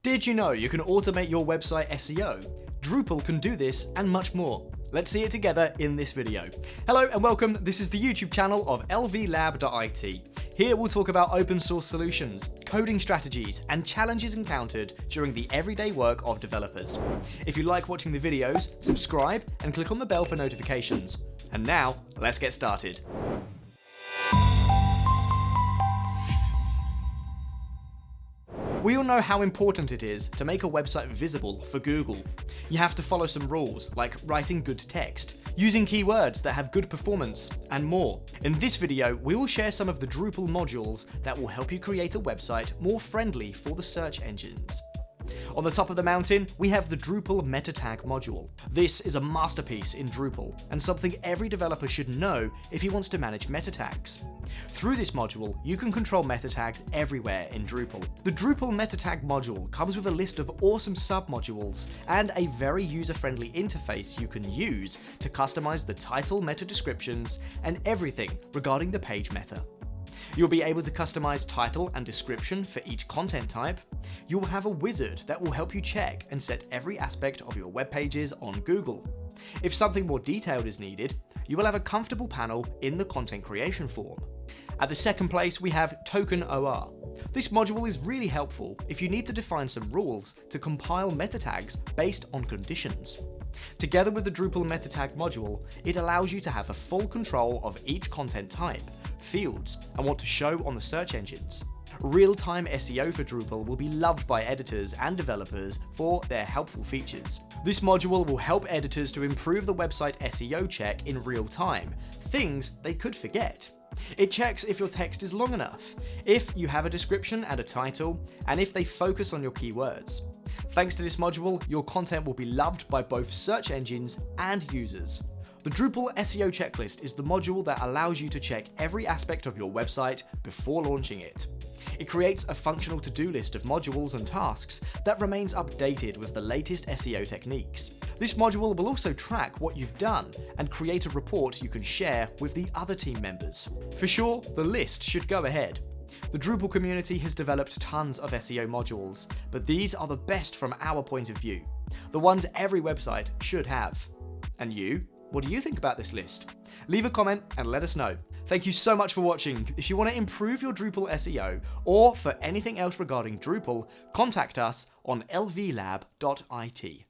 Did you know you can automate your website SEO? Drupal can do this and much more. Let's see it together in this video. Hello and welcome, this is the YouTube channel of lvlab.it. Here we'll talk about open source solutions, coding strategies, and challenges encountered during the everyday work of developers. If you like watching the videos, subscribe and click on the bell for notifications. And now, let's get started. We all know how important it is to make a website visible for Google. You have to follow some rules, like writing good text, using keywords that have good performance, and more. In this video, we will share some of the Drupal modules that will help you create a website more friendly for the search engines. On the top of the mountain, we have the Drupal meta tag module. This is a masterpiece in Drupal, and something every developer should know if he wants to manage meta tags. Through this module, you can control meta tags everywhere in Drupal. The Drupal meta tag module comes with a list of awesome sub-modules and a very user-friendly interface you can use to customize the title meta descriptions and everything regarding the page meta. You'll be able to customize title and description for each content type. You'll have a wizard that will help you check and set every aspect of your web pages on Google. If something more detailed is needed, you will have a comfortable panel in the content creation form. At the second place, we have Token OR. This module is really helpful if you need to define some rules to compile meta tags based on conditions. Together with the Drupal meta tag module, it allows you to have a full control of each content type, fields, and what to show on the search engines. Real-time SEO for Drupal will be loved by editors and developers for their helpful features. This module will help editors to improve the website SEO check in real time, things they could forget. It checks if your text is long enough, if you have a description and a title, and if they focus on your keywords. Thanks to this module, your content will be loved by both search engines and users. The Drupal SEO Checklist is the module that allows you to check every aspect of your website before launching it. It creates a functional to-do list of modules and tasks that remains updated with the latest SEO techniques. This module will also track what you've done and create a report you can share with the other team members. For sure, the list should go ahead. The Drupal community has developed tons of SEO modules, but these are the best from our point of view. The ones every website should have. And you? What do you think about this list? Leave a comment and let us know. Thank you so much for watching. If you want to improve your Drupal SEO or for anything else regarding Drupal, contact us on lvlab.it.